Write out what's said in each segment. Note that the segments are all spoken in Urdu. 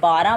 12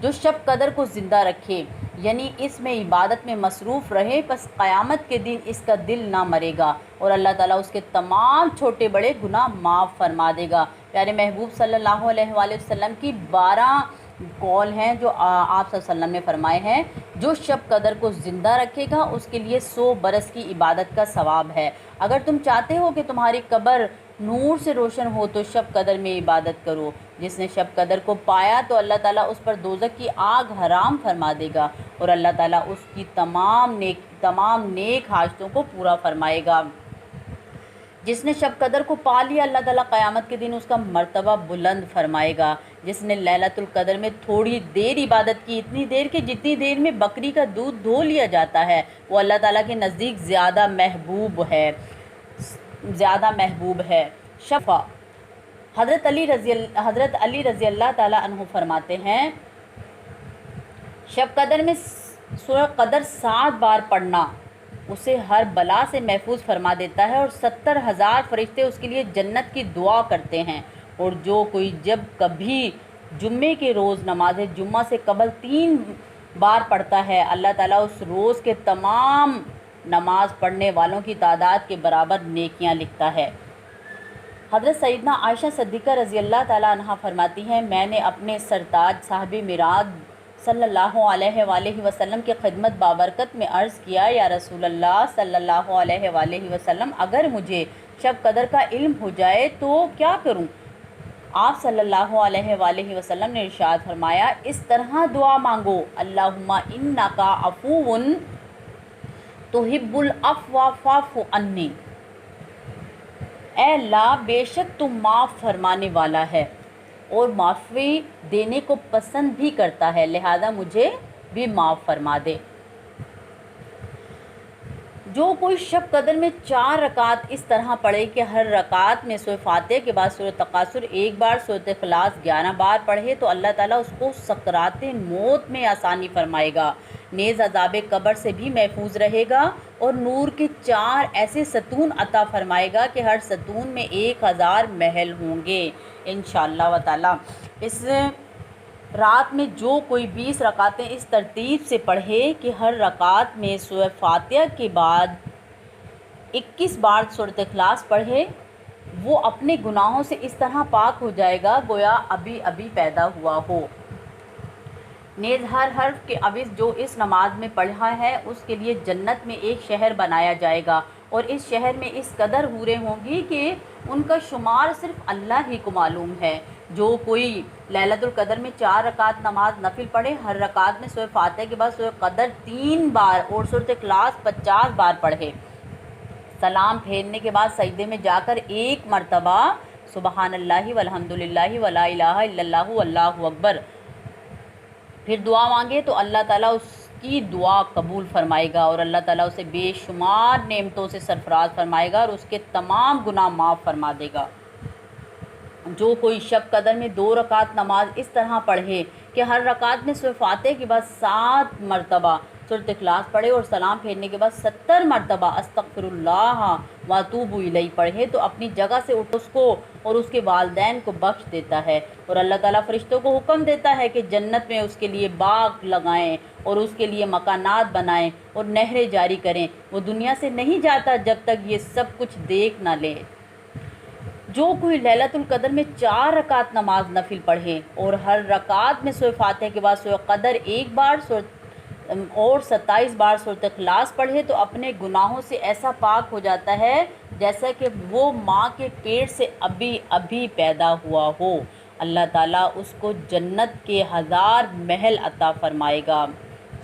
جو شب قدر کو زندہ رکھے یعنی اس میں عبادت میں مصروف رہے، پس قیامت کے دن اس کا دل نہ مرے گا اور اللہ تعالیٰ اس کے تمام چھوٹے بڑے گناہ معاف فرما دے گا۔ پیارے محبوب صلی اللہ علیہ وآلہ وسلم کی 12 قول ہیں جو آپ صلی اللہ علیہ وسلم نے فرمائے ہیں۔ جو شب قدر کو زندہ رکھے گا اس کے لیے 100 برس کی عبادت کا ثواب ہے۔ اگر تم چاہتے ہو کہ تمہاری قبر نور سے روشن ہو تو شب قدر میں عبادت کرو۔ جس نے شب قدر کو پایا تو اللہ تعالیٰ اس پر دوزخ کی آگ حرام فرما دے گا اور اللہ تعالیٰ اس کی تمام نیک حاجتوں کو پورا فرمائے گا۔ جس نے شب قدر کو پا لیا اللہ تعالیٰ قیامت کے دن اس کا مرتبہ بلند فرمائے گا۔ جس نے لیلۃ القدر میں تھوڑی دیر عبادت کی، اتنی دیر کہ جتنی دیر میں بکری کا دودھ دھو لیا جاتا ہے، وہ اللہ تعالیٰ کے نزدیک زیادہ محبوب ہے۔ شفا حضرت علی رضی اللہ تعالیٰ عنہ فرماتے ہیں، شب قدر میں سورہ قدر 7 بار پڑھنا اسے ہر بلا سے محفوظ فرما دیتا ہے اور 70,000 فرشتے اس کے لیے جنت کی دعا کرتے ہیں۔ اور جو کوئی جب کبھی جمعے کے روز نماز جمعہ سے قبل 3 بار پڑھتا ہے، اللہ تعالیٰ اس روز کے تمام نماز پڑھنے والوں کی تعداد کے برابر نیکیاں لکھتا ہے۔ حضرت سیدنا عائشہ صدیقہ رضی اللہ تعالیٰ عنہ فرماتی ہیں، میں نے اپنے سرتاج صاحب میراث صلی اللہ علیہ وآلہ وسلم کی خدمت بابرکت میں عرض کیا، یا رسول اللہ صلی اللہ علیہ وآلہ وسلم، اگر مجھے شب قدر کا علم ہو جائے تو کیا کروں؟ آپ صلی اللہ علیہ وآلہ وسلم نے ارشاد فرمایا، اس طرح دعا مانگو، اللہم انکا عفو تحب العفو فاعف عنی، اے اللہ بے شک تم معاف فرمانے والا ہے اور معافی دینے کو پسند بھی کرتا ہے، لہذا مجھے بھی معاف فرما دے۔ جو کوئی شب قدر میں 4 رکعت اس طرح پڑھے کہ ہر رکعت میں سورہ فاتحہ کے بعد سورہ تکاثر 1 بار، سورہ اخلاص 11 بار پڑھے تو اللہ تعالیٰ اس کو سکرات موت میں آسانی فرمائے گا، نیز عذاب قبر سے بھی محفوظ رہے گا اور نور کے 4 ایسے ستون عطا فرمائے گا کہ ہر ستون میں 1000 محل ہوں گے انشاءاللہ تعالیٰ۔ اس رات میں جو کوئی 20 رکعتیں اس ترتیب سے پڑھے کہ ہر رکعت میں سورہ فاتحہ کے بعد 21 بار سورۃ اخلاص پڑھے، وہ اپنے گناہوں سے اس طرح پاک ہو جائے گا گویا ابھی ابھی پیدا ہوا ہو۔ نیز ہر حرف کے عوض جو اس نماز میں پڑھا ہے اس کے لیے جنت میں ایک شہر بنایا جائے گا اور اس شہر میں اس قدر حوریں ہوں گی کہ ان کا شمار صرف اللہ ہی کو معلوم ہے۔ جو کوئی لیلۃ القدر میں 4 رکعت نماز نفل پڑھے، ہر رکعت میں سورہ فاتحہ کے بعد سورہ قدر 3 بار اور سورۃ اخلاص 50 بار پڑھے، سلام پھیرنے کے بعد سجدے میں جا کر 1 مرتبہ سبحان اللہ والحمد للہ ولا الہ الا اللہ واللہ اکبر پھر دعا مانگے تو اللہ تعالیٰ اس کی دعا قبول فرمائے گا اور اللہ تعالیٰ اسے بے شمار نعمتوں سے سرفراز فرمائے گا اور اس کے تمام گناہ معاف فرما دے گا۔ جو کوئی شب قدر میں 2 رکعت نماز اس طرح پڑھے کہ ہر رکعت میں سورہ فاتحہ کے بعد 7 مرتبہ سورۃ اخلاص پڑھے اور سلام پھیرنے کے بعد 70 مرتبہ استغفر اللہ واتوب الیہ پڑھے تو اپنی جگہ سے اٹھ اس کو اور اس کے والدین کو بخش دیتا ہے اور اللہ تعالیٰ فرشتوں کو حکم دیتا ہے کہ جنت میں اس کے لیے باغ لگائیں اور اس کے لیے مکانات بنائیں اور نہریں جاری کریں۔ وہ دنیا سے نہیں جاتا جب تک یہ سب کچھ دیکھ نہ لے۔ جو کوئی لیلۃ القدر میں 4 رکعت نماز نفل پڑھے اور ہر رکعت میں سورہ فاتحہ کے بعد سورہ قدر 1 بار اور 27 بار سورۃ اخلاص پڑھے تو اپنے گناہوں سے ایسا پاک ہو جاتا ہے جیسا کہ وہ ماں کے پیٹ سے ابھی ابھی پیدا ہوا ہو۔ اللہ تعالیٰ اس کو جنت کے 1000 محل عطا فرمائے گا۔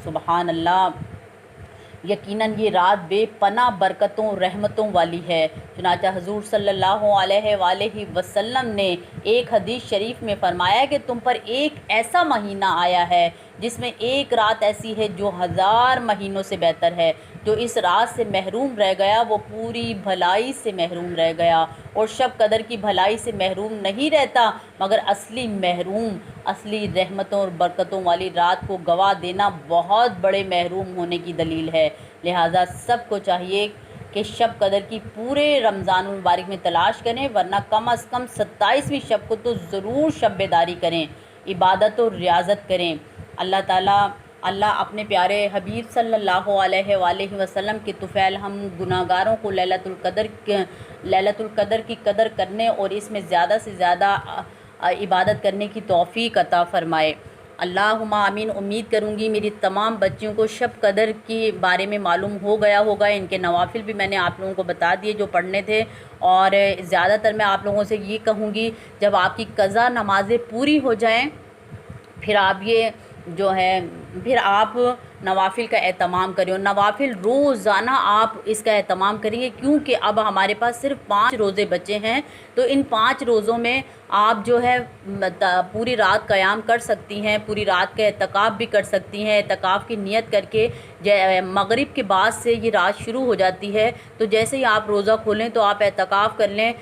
سبحان اللہ۔ یقیناً یہ رات بے پناہ برکتوں رحمتوں والی ہے، چنانچہ حضور صلی اللہ علیہ وآلہ وسلم نے ایک حدیث شریف میں فرمایا کہ تم پر ایک ایسا مہینہ آیا ہے جس میں ایک رات ایسی ہے جو 1000 مہینوں سے بہتر ہے۔ جو اس رات سے محروم رہ گیا وہ پوری بھلائی سے محروم رہ گیا اور شب قدر کی بھلائی سے محروم نہیں رہتا مگر اصلی رحمتوں اور برکتوں والی رات کو گوا دینا بہت بڑے محروم ہونے کی دلیل ہے۔ لہٰذا سب کو چاہیے کہ شب قدر کی پورے رمضان المبارک میں تلاش کریں، ورنہ کم از کم 27ویں شب کو تو ضرور شب بیداری کریں، عبادت و ریاضت کریں۔ اللہ اپنے پیارے حبیب صلی اللہ علیہ وآلہ وسلم کے طفیل ہم گناہ گاروں کو لیلۃ القدر کی قدر کرنے اور اس میں زیادہ سے زیادہ عبادت کرنے کی توفیق عطا فرمائے۔ اللہم آمین۔ امید کروں گی میری تمام بچیوں کو شب قدر کے بارے میں معلوم ہو گیا ہوگا۔ ان کے نوافل بھی میں نے آپ لوگوں کو بتا دیے جو پڑھنے تھے، اور زیادہ تر میں آپ لوگوں سے یہ کہوں گی جب آپ کی قضا نمازیں پوری ہو جائیں پھر آپ نوافل کا اہتمام کریں، اور نوافل روزانہ آپ اس کا اہتمام کریں گے، کیونکہ اب ہمارے پاس صرف 5 روزے بچے ہیں۔ تو ان 5 روزوں میں آپ جو ہے پوری رات قیام کر سکتی ہیں، پوری رات کا اعتکاف بھی کر سکتی ہیں۔ اعتکاف کی نیت کر کے مغرب کے بعد سے یہ رات شروع ہو جاتی ہے، تو جیسے ہی آپ روزہ کھولیں تو آپ اعتکاف کر لیں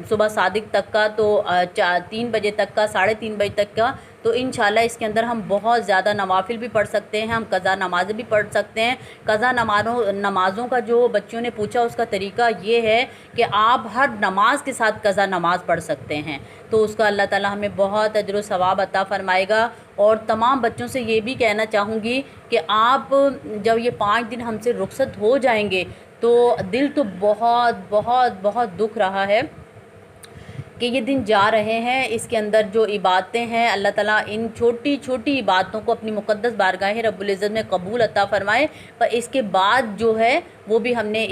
صبح صادق تک کا، تو 3 بجے تک کا، 3:30 بجے تک کا، تو انشاءاللہ اس کے اندر ہم بہت زیادہ نوافل بھی پڑھ سکتے ہیں، ہم قضا نمازیں بھی پڑھ سکتے ہیں۔ قضا نمازوں کا جو بچوں نے پوچھا اس کا طریقہ یہ ہے کہ آپ ہر نماز کے ساتھ قضا نماز پڑھ سکتے ہیں، تو اس کا اللہ تعالیٰ ہمیں بہت اجر و ثواب عطا فرمائے گا۔ اور تمام بچوں سے یہ بھی کہنا چاہوں گی کہ آپ جب یہ 5 دن ہم سے رخصت ہو جائیں گے تو دل تو بہت بہت بہت دکھ رہا ہے کہ یہ دن جا رہے ہیں۔ اس کے اندر جو عبادتیں ہیں اللہ تعالیٰ ان چھوٹی چھوٹی عبادتوں کو اپنی مقدس بارگاہ رب العزت میں قبول عطا فرمائے، پر اس کے بعد جو ہے وہ بھی ہم نے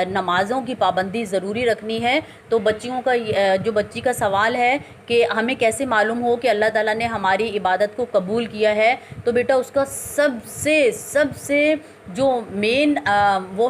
نمازوں کی پابندی ضروری رکھنی ہے۔ تو بچیوں کا جو بچی کا سوال ہے کہ ہمیں کیسے معلوم ہو کہ اللہ تعالیٰ نے ہماری عبادت کو قبول کیا ہے، تو بیٹا اس کا سب سے جو مین وہ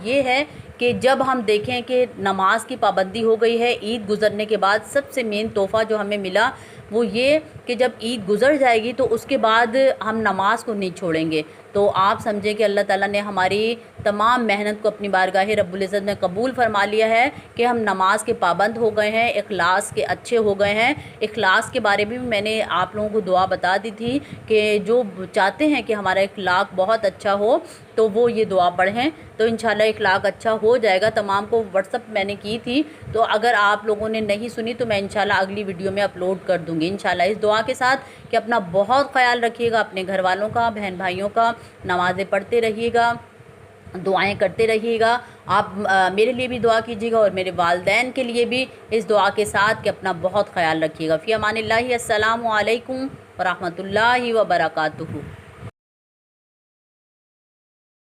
یہ ہے کہ جب ہم دیکھیں کہ نماز کی پابندی ہو گئی ہے، عید گزرنے کے بعد سب سے مین تحفہ جو ہمیں ملا وہ یہ کہ جب عید گزر جائے گی تو اس کے بعد ہم نماز کو نہیں چھوڑیں گے۔ تو آپ سمجھیں کہ اللہ تعالیٰ نے ہماری تمام محنت کو اپنی بارگاہ رب العزت میں قبول فرما لیا ہے کہ ہم نماز کے پابند ہو گئے ہیں، اخلاص کے اچھے ہو گئے ہیں۔ اخلاص کے بارے میں بھی میں نے آپ لوگوں کو دعا بتا دی تھی کہ جو چاہتے ہیں کہ ہمارا اخلاق بہت اچھا ہو تو وہ یہ دعا پڑھیں، تو انشاءاللہ اخلاق اچھا ہو جائے گا۔ تمام کو واٹس اپ میں نے کی تھی، تو اگر آپ لوگوں نے نہیں سنی تو میں انشاءاللہ اگلی ویڈیو میں اپلوڈ کر دوں گی انشاءاللہ، اس دعا کے ساتھ کہ اپنا بہت خیال رکھیے گا، اپنے گھر والوں کا، بہن بھائیوں کا، نمازیں پڑھتے رہیے گا، دعائیں کرتے رہیے گا۔ آپ میرے لیے بھی دعا کیجیے گا اور میرے والدین کے لیے بھی اس دعا کے ساتھ کہ اپنا بہت خیال رکھیے گا۔ فی امان اللہ، السلام علیکم ورحمۃ اللہ وبرکاتہ۔